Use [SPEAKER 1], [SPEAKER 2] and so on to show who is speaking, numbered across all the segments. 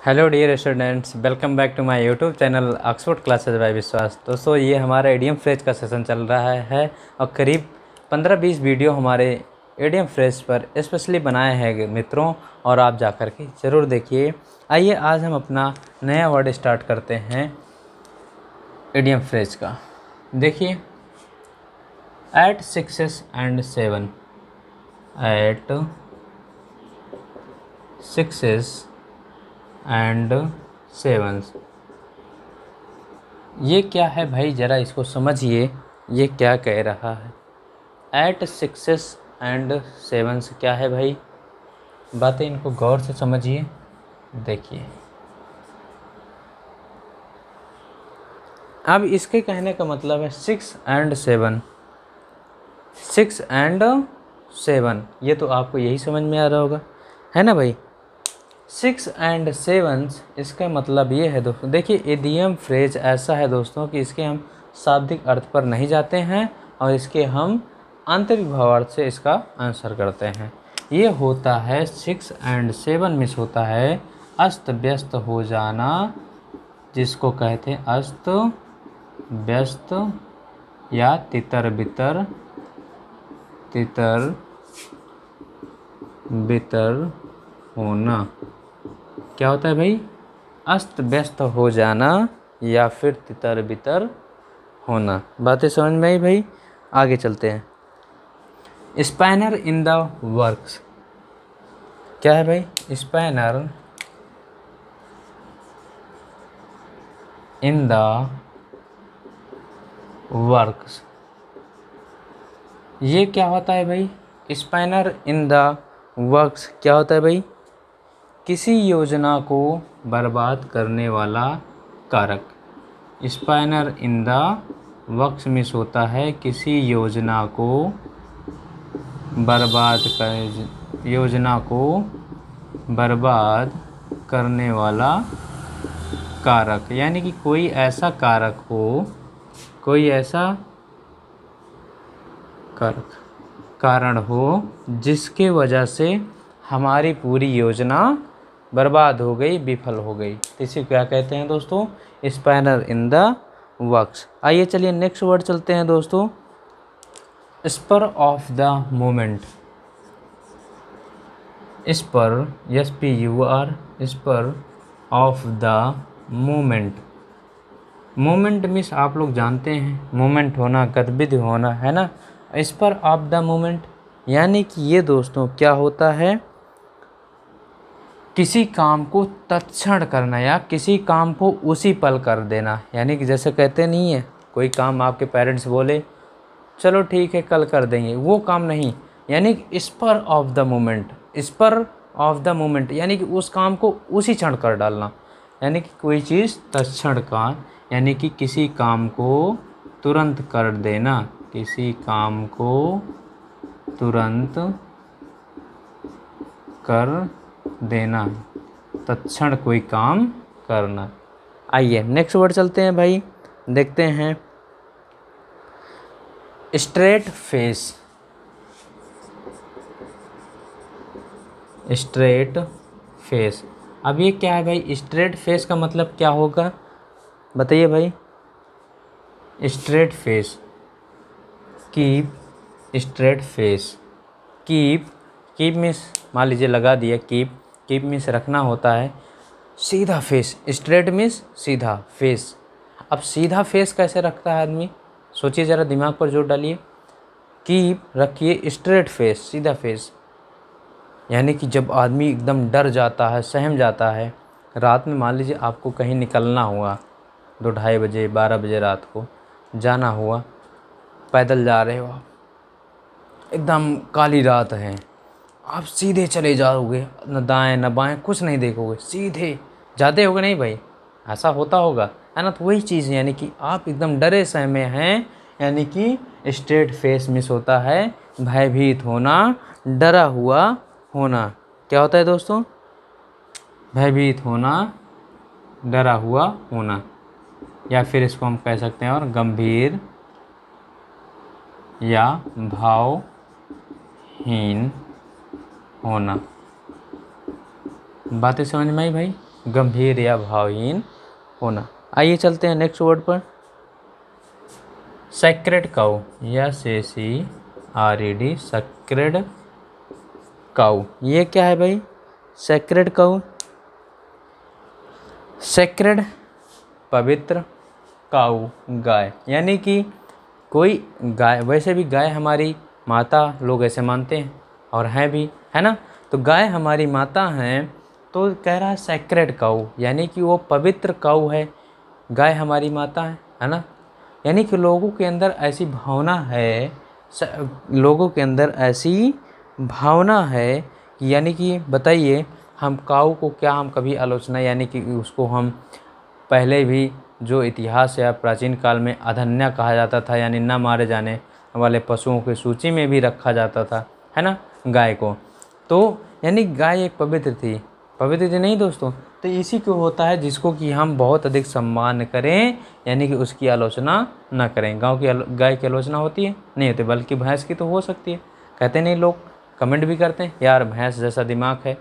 [SPEAKER 1] Hello dear students, welcome back to my YouTube channel Oxford classes by Vishwas. दोस्तों, ये हमारा ADM phrase का session चल रहा है और करीब 15-20 वीडियो हमारे एडीएम फ्रेज पर स्पेशली बनाए हैं मित्रों, और आप जा कर के ज़रूर देखिए। आइए आज हम अपना नया वर्ड स्टार्ट करते हैं एडीएम फ्रेज का। देखिए, एट 6 एंड 7, एट 6 एंड 7, ये क्या है भाई, ज़रा इसको समझिए। ये क्या कह रहा है? एट 6 एंड 7 क्या है भाई? बातें इनको गौर से समझिए। देखिए, अब इसके कहने का मतलब है 6 एंड 7, 6 एंड 7, ये तो आपको यही समझ में आ रहा होगा, है ना भाई। 6 एंड 7, इसका मतलब ये है दोस्तों। देखिए, इडियम फ्रेज ऐसा है दोस्तों कि इसके हम शाब्दिक अर्थ पर नहीं जाते हैं और इसके हम आंतरिक भावार्थ से इसका आंसर करते हैं। ये होता है 6 एंड 7 मिस होता है अस्त व्यस्त हो जाना, जिसको कहते हैं अस्त व्यस्त या तितर बितर, तितर बितर होना। क्या होता है भाई? अस्त व्यस्त हो जाना या फिर तितर बितर होना। बातें समझ में आई भाई? आगे चलते हैं। स्पैनर इन द वर्क्स क्या है भाई? स्पैनर इन द वर्क्स, ये क्या होता है भाई? स्पैनर इन द वर्क्स क्या होता है भाई? किसी योजना को बर्बाद करने वाला कारक। Spanner in the works miss होता है किसी योजना को बर्बाद करने वाला कारक, यानी कि कोई ऐसा कारक हो, कोई ऐसा कारण हो जिसके वजह से हमारी पूरी योजना बर्बाद हो गई, विफल हो गई। इसे क्या कहते हैं दोस्तों? Spanner in the works. आइए चलिए नेक्स्ट वर्ड चलते हैं दोस्तों। Spur of the moment. Spur, SPUR, spur of the moment. Moment means आप लोग जानते हैं, मोमेंट होना, गतिविधि होना, है ना। स्पर ऑफ द मोमेंट यानी कि ये दोस्तों क्या होता है? किसी काम को तत्क्षण करना या किसी काम को उसी पल कर देना। यानी कि जैसे कहते नहीं है, कोई काम आपके पेरेंट्स बोले चलो ठीक है कल कर देंगे, वो काम नहीं। यानी कि spur of the moment, spur of the moment यानी कि उस काम को उसी क्षण कर डालना। यानी कि कोई चीज़ तत्क्षण का, यानी कि किसी काम को तुरंत कर देना, किसी काम को तुरंत कर देना, तत्क्षण कोई काम करना। आइए नेक्स्ट वर्ड चलते हैं भाई, देखते हैं। Straight face. स्ट्रेट फेस, अब ये क्या है भाई? स्ट्रेट फेस का मतलब क्या होगा बताइए भाई? Straight face, keep straight face. Keep means मान लीजिए लगा दिया कीप मीन्स रखना होता है। सीधा फेस, स्ट्रेट मीन्स सीधा फेस। अब सीधा फेस कैसे रखता है आदमी? सोचिए ज़रा, दिमाग पर जोर डालिए। कीप रखिए स्ट्रेट फेस, सीधा फेस। यानी कि जब आदमी एकदम डर जाता है, सहम जाता है, रात में मान लीजिए आपको कहीं निकलना हुआ, 2-2:30 बजे 12 बजे रात को जाना हुआ, पैदल जा रहे हो आप, एकदम काली रात है, आप सीधे चले जाओगे, न दाएं न बाएं कुछ नहीं देखोगे, सीधे जाते होगे नहीं भाई? ऐसा होता होगा, है ना। तो वही चीज़, यानी कि आप एकदम डरे सहमे हैं, यानी कि स्ट्रेट फेस मिस होता है भयभीत होना, डरा हुआ होना। क्या होता है दोस्तों? भयभीत होना, डरा हुआ होना, या फिर इसको हम कह सकते हैं और गंभीर या भावहीन होना। बातें समझ में आई भाई? गंभीर या भावहीन होना। आइए चलते हैं नेक्स्ट वर्ड पर। Sacred cow, SACRED, sacred cow. ये क्या है भाई? सैक्रेड काउ, सैक्रेड पवित्र, काउ गाय, यानी कि कोई गाय, वैसे भी गाय हमारी माता लोग ऐसे मानते हैं और हैं भी, है ना। तो गाय हमारी माता हैं, तो कह रहा है सैक्रेड काउ, यानी कि वो पवित्र काउ है, गाय हमारी माता है ना। यानी कि लोगों के अंदर ऐसी भावना है, लोगों के अंदर ऐसी भावना है कि, यानी कि बताइए, हम काऊ को क्या हम कभी आलोचना, यानी कि उसको हम पहले भी जो इतिहास या प्राचीन काल में अधन्या कहा जाता था, यानी न मारे जाने वाले पशुओं की सूची में भी रखा जाता था, है ना, गाय को। तो यानी गाय एक पवित्र थी, पवित्र थी नहीं दोस्तों। तो इसी को होता है जिसको कि हम बहुत अधिक सम्मान करें, यानी कि उसकी आलोचना ना करें। गाय की आलोचना होती है? नहीं होती, बल्कि भैंस की तो हो सकती है। कहते नहीं लोग, कमेंट भी करते हैं, यार भैंस जैसा दिमाग है,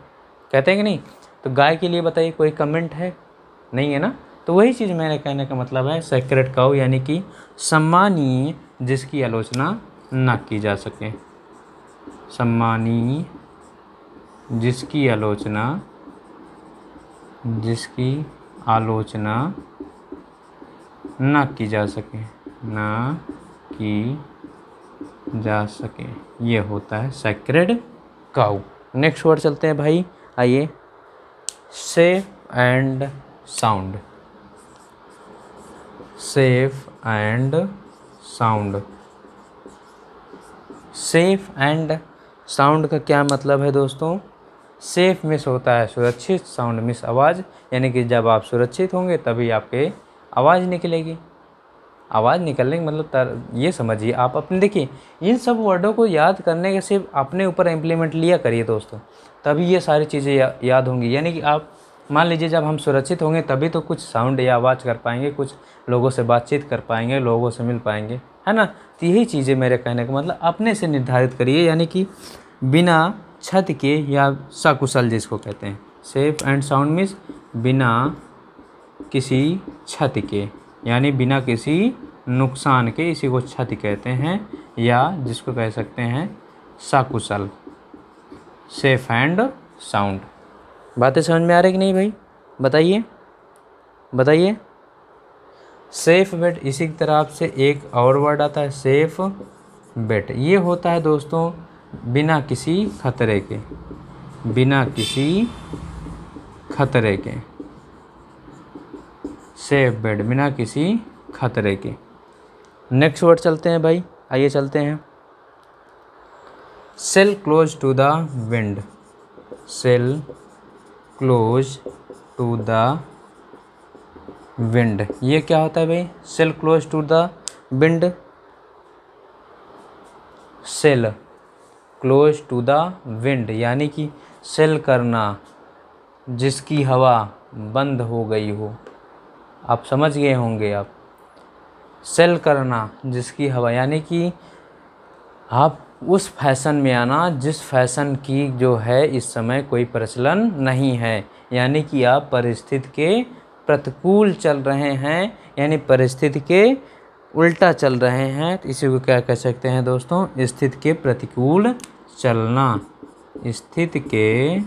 [SPEAKER 1] कहते हैं कि नहीं। तो गाय के लिए बताइए कोई कमेंट है? नहीं है ना। तो वही चीज़ मेरे कहने का मतलब है सैक्रेड काउ, यानी कि सम्मानीय जिसकी आलोचना ना की जा सके, सम्मानीय जिसकी आलोचना ना की जा सके, ये होता है सैक्रेड काउ। नेक्स्ट वर्ड चलते हैं भाई, आइए। Safe and sound, safe and sound. Safe and sound का क्या मतलब है दोस्तों? सेफ मिस होता है सुरक्षित, साउंड मिस आवाज़, यानी कि जब आप सुरक्षित होंगे तभी आपके आवाज़ निकलेगी। आवाज़ निकलने का मतलब ये समझिए आप अपने, देखिए इन सब वर्डों को याद करने के सिर्फ अपने ऊपर इम्प्लीमेंट लिया करिए दोस्तों, तभी ये सारी चीज़ें याद होंगी। यानी कि आप मान लीजिए जब हम सुरक्षित होंगे तभी तो कुछ साउंड या आवाज़ कर पाएंगे, कुछ लोगों से बातचीत कर पाएंगे, लोगों से मिल पाएंगे, है ना। तो यही चीज़ें मेरे कहने का मतलब अपने से निर्धारित करिए, यानी कि बिना छत के या सकुशल जिसको कहते हैं। सेफ एंड साउंड मीन्स बिना किसी छत के, यानी बिना किसी नुकसान के, इसी को क्षति कहते हैं, या जिसको कह सकते हैं सकुशल, सेफ एंड साउंड। बातें समझ में आ रही कि नहीं भाई? बताइए। सेफ बेट, इसी की तरफ से एक और वर्ड आता है सेफ बेट। ये होता है दोस्तों बिना किसी खतरे के, सेफ बेड, बिना किसी खतरे के। नेक्स्ट वर्ड चलते हैं भाई, आइए चलते हैं। Sail close to the wind, sail close to the wind. ये क्या होता है भाई? Sail close to the wind, sail close to the wind, यानी कि सेल करना जिसकी हवा बंद हो गई हो। आप समझ गए होंगे आप, सेल करना जिसकी हवा, यानी कि आप उस फैशन में आना जिस फैशन की जो है इस समय कोई प्रचलन नहीं है, यानी कि आप परिस्थिति के प्रतिकूल चल रहे हैं, यानी परिस्थिति के उल्टा चल रहे हैं। तो इसी को क्या कह सकते हैं दोस्तों? स्थिति के प्रतिकूल चलना, स्थिति के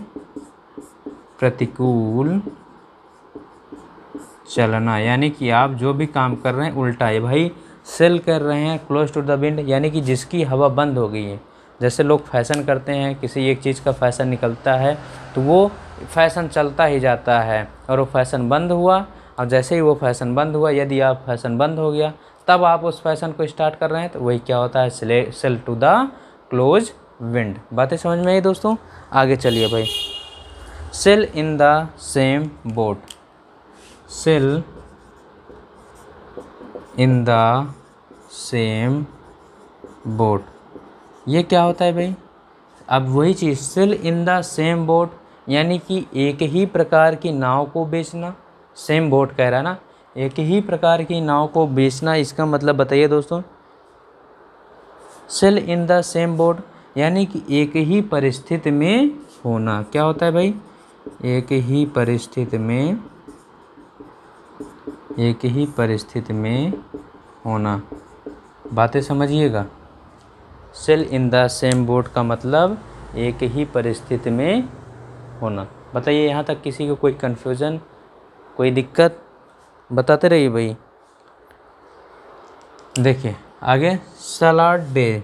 [SPEAKER 1] प्रतिकूल चलना, यानी कि आप जो भी काम कर रहे हैं उल्टा है भाई। सेल कर रहे हैं क्लोज टू द विंड, यानी कि जिसकी हवा बंद हो गई है। जैसे लोग फैशन करते हैं, किसी एक चीज़ का फैशन निकलता है तो वो फैशन चलता ही जाता है और वो फैशन बंद हुआ, और जैसे ही वो फैशन बंद हुआ, यदि आप फैशन बंद हो गया तब आप उस फैशन को स्टार्ट कर रहे हैं, तो वही क्या होता है? Sail to the close wind. बातें समझ में आई दोस्तों? आगे चलिए भाई। Sail in the same boat, sail in the same boat. ये क्या होता है भाई? अब वही चीज़, sail in the same boat, यानी कि एक ही प्रकार की नाव को बेचना। सेम बोट कह रहा है ना, एक ही प्रकार की नाव को बेचना, इसका मतलब बताइए दोस्तों। Sail in the same boat, यानी कि एक ही परिस्थिति में होना। क्या होता है भाई? एक ही परिस्थिति में होना। बातें समझिएगा। Sail in the same boat का मतलब एक ही परिस्थिति में होना। बताइए यहाँ तक किसी को कोई कन्फ्यूज़न, कोई दिक्कत, बताते रहिए भाई। देखिए आगे, सलाड डे,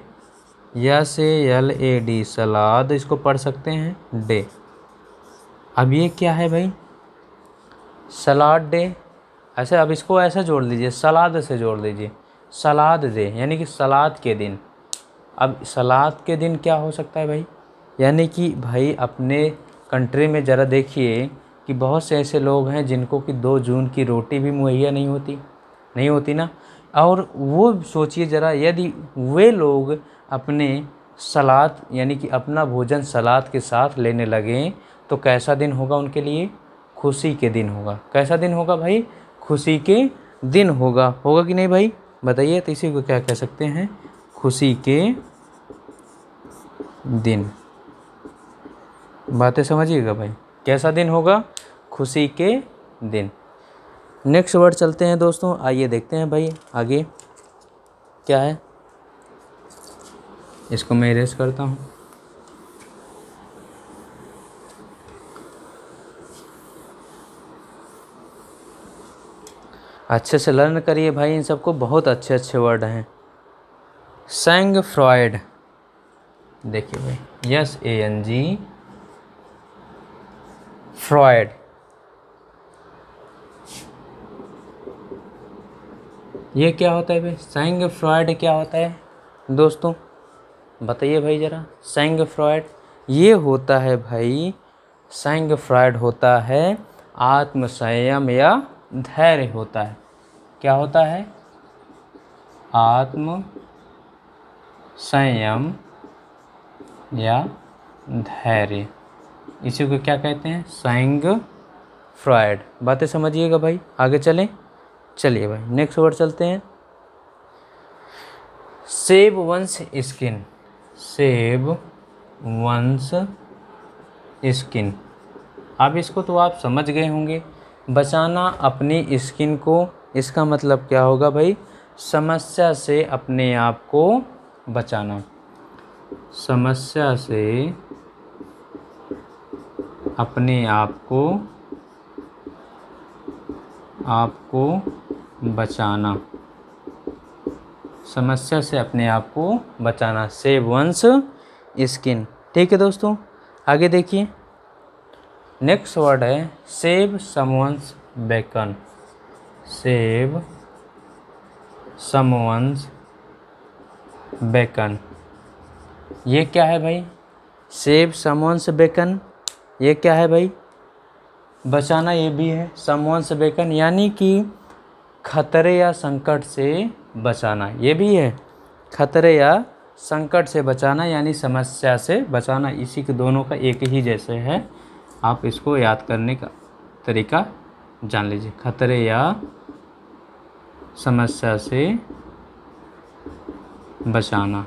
[SPEAKER 1] या से LAD, सलाद, इसको पढ़ सकते हैं डे। अब ये क्या है भाई, सलाद डे। ऐसे अब इसको ऐसा जोड़ लीजिए, सलाद से जोड़ लीजिए, सलाद डे यानी कि सलाद के दिन। अब सलाद के दिन क्या हो सकता है भाई, यानी कि भाई अपने कंट्री में ज़रा देखिए कि बहुत से ऐसे लोग हैं जिनको कि 2 जून की रोटी भी मुहैया नहीं होती ना। और वो सोचिए ज़रा, यदि वे लोग अपने सलाद यानी कि अपना भोजन सलाद के साथ लेने लगें तो कैसा दिन होगा उनके लिए, खुशी के दिन होगा। कैसा दिन होगा भाई, खुशी के दिन होगा कि नहीं भाई, बताइए। तो इसी को क्या कह सकते हैं, खुशी के दिन। बातें समझिएगा भाई, कैसा दिन होगा, खुशी के दिन। नेक्स्ट वर्ड चलते हैं दोस्तों, आइए देखते हैं भाई आगे क्या है। इसको मैं इरेज करता हूँ। अच्छे से लर्न करिए भाई इन सबको, बहुत अच्छे वर्ड हैं। सैंग फ्रॉयड, देखिए भाई, SANG फ्रॉयड। ये क्या होता है भाई, सैंग फ्रॉयड क्या होता है दोस्तों, बताइए भाई ज़रा। सैंग फ्रॉयड ये होता है भाई, सैंग फ्रॉयड होता है आत्मसंयम या धैर्य होता है। क्या होता है, आत्म संयम या धैर्य, इसी को क्या कहते हैं, सैंग फ्रॉयड। बातें समझिएगा भाई, आगे चलिए भाई नेक्स्ट वर्ड चलते हैं। Save one's skin, save one's skin. अब इसको तो आप समझ गए होंगे, बचाना अपनी स्किन को, इसका मतलब क्या होगा भाई, समस्या से अपने आप को बचाना, समस्या से अपने आप को बचाना, समस्या से अपने आप को बचाना, सेव वंस स्किन। ठीक है दोस्तों, आगे देखिए। नेक्स्ट वर्ड है save someone's bacon, save someone's bacon. ये क्या है भाई, सेव समवंस बेकन, ये क्या है भाई, बचाना ये भी है। समवंस बेकन यानी कि खतरे या संकट से बचाना, ये भी है। खतरे या संकट से बचाना यानी समस्या से बचाना, इसी के दोनों का एक ही जैसे है। आप इसको याद करने का तरीका जान लीजिए, खतरे या समस्या से बचाना।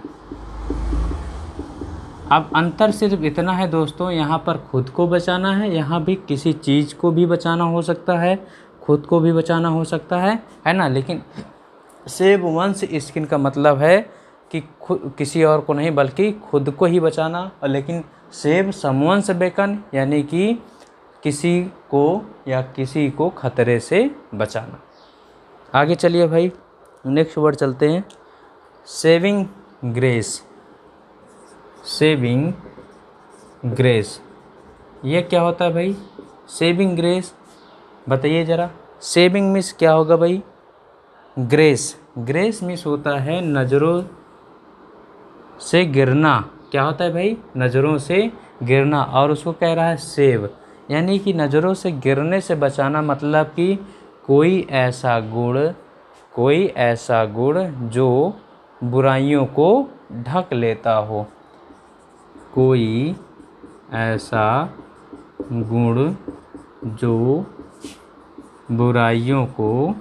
[SPEAKER 1] अब अंतर सिर्फ इतना है दोस्तों, यहाँ पर खुद को बचाना है, यहाँ भी किसी चीज़ को भी बचाना हो सकता है, खुद को भी बचाना हो सकता है ना। लेकिन सेव वंस स्किन का मतलब है कि किसी और को नहीं बल्कि खुद को ही बचाना। और लेकिन सेव समवंस बेकन यानी कि किसी को या किसी को खतरे से बचाना। आगे चलिए भाई नेक्स्ट वर्ड चलते हैं, सेविंग ग्रेस, सेविंग ग्रेस। ये क्या होता है भाई, सेविंग ग्रेस, बताइए ज़रा। सेविंग मीन्स क्या होगा भाई, ग्रेस, ग्रेस मीन्स होता है नज़रों से गिरना। क्या होता है भाई, नज़रों से गिरना। और उसको कह रहा है सेव, यानी कि नज़रों से गिरने से बचाना, मतलब कि कोई ऐसा गुण जो बुराइयों को ढक लेता हो, कोई ऐसा गुण जो बुराइयों को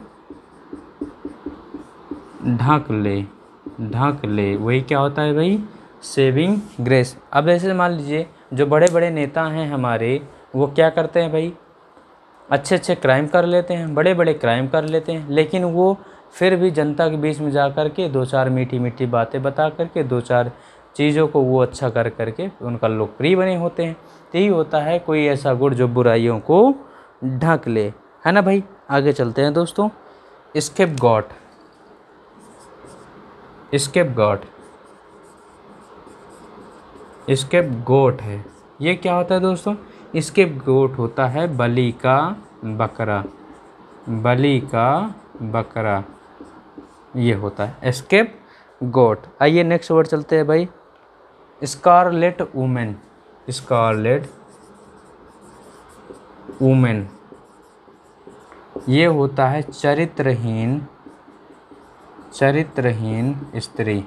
[SPEAKER 1] ढक ले, वही क्या होता है भाई, सेविंग ग्रेस। अब ऐसे मान लीजिए जो बड़े बड़े नेता हैं हमारे, वो क्या करते हैं भाई, अच्छे अच्छे क्राइम कर लेते हैं, बड़े बड़े क्राइम कर लेते हैं, लेकिन वो फिर भी जनता के बीच में जा कर के दो चार मीठी मीठी बातें बता करके, दो चार चीज़ों को वो अच्छा कर करके उनका लोकप्रिय बने होते हैं। तो यही होता है कोई ऐसा गुण जो बुराइयों को ढक ले, है ना भाई। आगे चलते हैं दोस्तों। स्केपगॉट, स्केपगॉट, स्केपगोट है, ये क्या होता है दोस्तों, स्केपगोट होता है बलि का बकरा, बलि का बकरा, ये होता है स्केपगोट। आइए नेक्स्ट वर्ड चलते हैं भाई। स्कारलेट वुमेन, स्कारलेट वुमेन, ये होता है चरित्रहीन, चरित्रहीन स्त्री।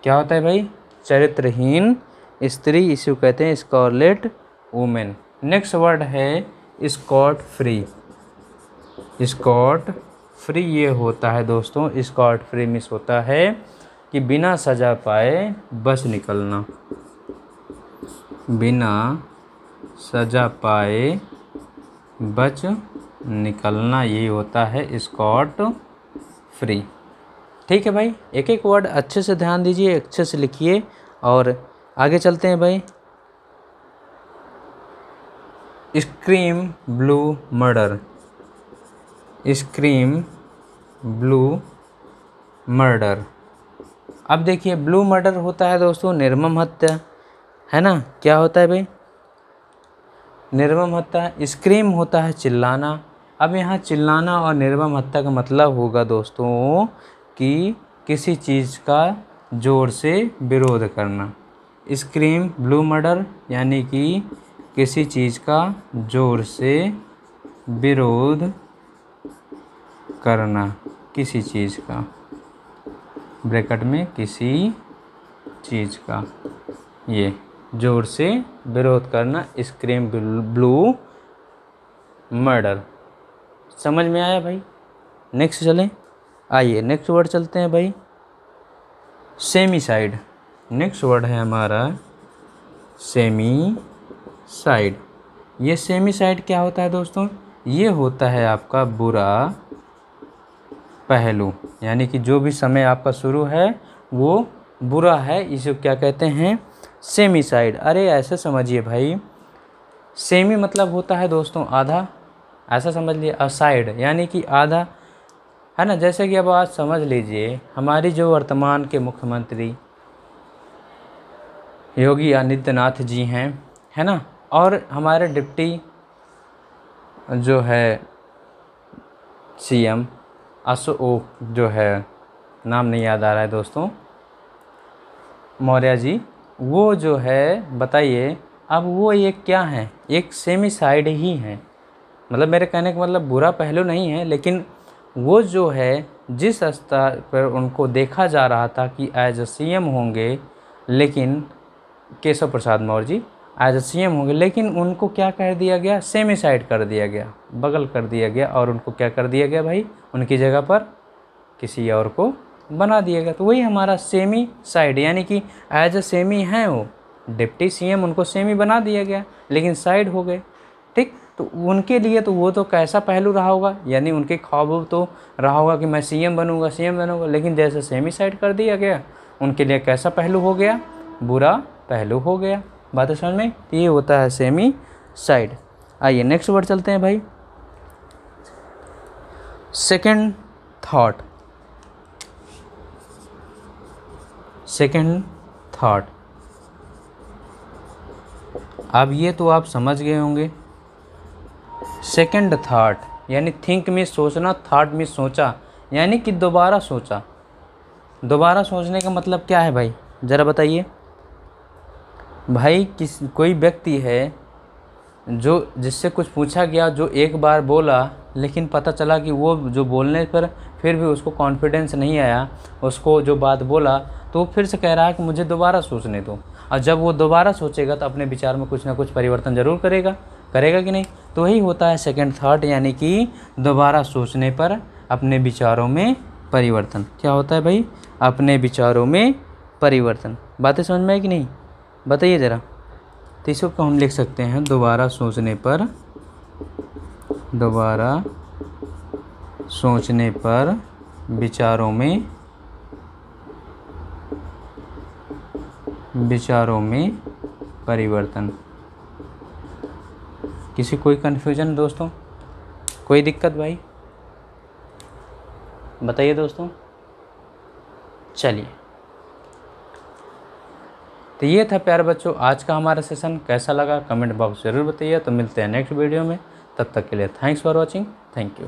[SPEAKER 1] क्या होता है भाई, चरित्रहीन स्त्री, इसे कहते हैं स्कारलेट वुमेन। नेक्स्ट वर्ड है स्कॉट फ्री, स्कॉट फ्री, ये होता है दोस्तों, स्कॉट फ्री मीन्स होता है कि बिना सजा पाए बच निकलना, बिना सजा पाए बच निकलना, ये होता है स्कॉट फ्री। ठीक है भाई, एक एक वर्ड अच्छे से ध्यान दीजिए, अच्छे से लिखिए और आगे चलते हैं भाई। Scream blue murder, scream blue murder. अब देखिए ब्लू मर्डर होता है दोस्तों निर्मम हत्या, है ना। क्या होता है भाई, निर्मम हत्या। स्क्रीम होता है चिल्लाना। अब यहाँ चिल्लाना और निर्मम हत्या का मतलब होगा दोस्तों कि किसी चीज़ का ज़ोर से विरोध करना। स्क्रीम ब्लू मर्डर यानी कि किसी चीज़ का ज़ोर से विरोध करना, किसी चीज़ का, ब्रैकेट में किसी चीज़ का, ये ज़ोर से विरोध करना, स्क्रीम ब्लू मर्डर। समझ में आया भाई। नेक्स्ट चलें, आइए नेक्स्ट वर्ड चलते हैं भाई। सेमीसाइड, नेक्स्ट वर्ड है हमारा सेमीसाइड। ये सेमीसाइड क्या होता है दोस्तों, ये होता है आपका बुरा पहलू, यानी कि जो भी समय आपका शुरू है वो बुरा है, इसे क्या कहते हैं, सेमीसाइड। अरे ऐसे समझिए भाई, सेमी मतलब होता है दोस्तों आधा, ऐसा समझ लिए। असाइड यानी कि आधा, है ना। जैसे कि अब आज समझ लीजिए हमारी जो वर्तमान के मुख्यमंत्री योगी आदित्यनाथ जी हैं, है ना, और हमारे डिप्टी जो है सीएम जो है, नाम नहीं याद आ रहा है दोस्तों, मौर्य जी, वो जो है बताइए, अब वो ये क्या हैं, एक सेमीसाइड ही हैं। मतलब मेरे कहने का मतलब बुरा पहलू नहीं है, लेकिन वो जो है जिस स्तर पर उनको देखा जा रहा था कि एज अ सीएम होंगे, लेकिन Keshav Prasad Maurya ji as a CM होंगे, लेकिन उनको क्या कर दिया गया, सेमीसाइड कर दिया गया, बगल कर दिया गया, और उनको क्या कर दिया गया भाई, उनकी जगह पर किसी और को बना दिया गया। तो वही हमारा सेमी साइड, यानी कि एज अ सेमी हैं वो डिप्टी सीएम, उनको सेमी बना दिया गया लेकिन साइड हो गए। ठीक, तो उनके लिए तो वो तो कैसा पहलू रहा होगा, यानी उनके ख्वाब तो रहा होगा कि मैं सीएम बनूंगा, सीएम बनूंगा, लेकिन जैसे सेमी साइड कर दिया गया, उनके लिए कैसा पहलू हो गया, बुरा पहलू हो गया। बात समझ में, ये होता है सेमी साइड। आइए नेक्स्ट वर्ड चलते हैं भाई। Second thought, second thought. अब ये तो आप समझ गए होंगे, सेकंड थॉट यानी थिंक में सोचना, थॉट में सोचा, यानी कि दोबारा सोचा। दोबारा सोचने का मतलब क्या है भाई, ज़रा बताइए भाई। कोई व्यक्ति है जो जिससे कुछ पूछा गया, जो एक बार बोला, लेकिन पता चला कि वो जो बोलने पर फिर भी उसको कॉन्फिडेंस नहीं आया, उसको जो बात बोला तो फिर से कह रहा है कि मुझे दोबारा सोचने दो। और जब वो दोबारा सोचेगा तो अपने विचार में कुछ ना कुछ परिवर्तन ज़रूर करेगा, करेगा कि नहीं। तो वही होता है सेकंड थॉट, यानी कि दोबारा सोचने पर अपने विचारों में परिवर्तन। क्या होता है भाई, अपने विचारों में परिवर्तन। बातें समझ में आई कि नहीं, बताइए ज़रा। तो इसको हम लिख सकते हैं दोबारा सोचने पर विचारों में परिवर्तन। किसी कोई कन्फ्यूजन दोस्तों, कोई दिक्कत भाई, बताइए दोस्तों। चलिए, तो ये था प्यारे बच्चों आज का हमारा सेशन। कैसा लगा कमेंट बॉक्स ज़रूर बताइए। तो मिलते हैं नेक्स्ट वीडियो में, तब तक के लिए thanks for watching, thank you.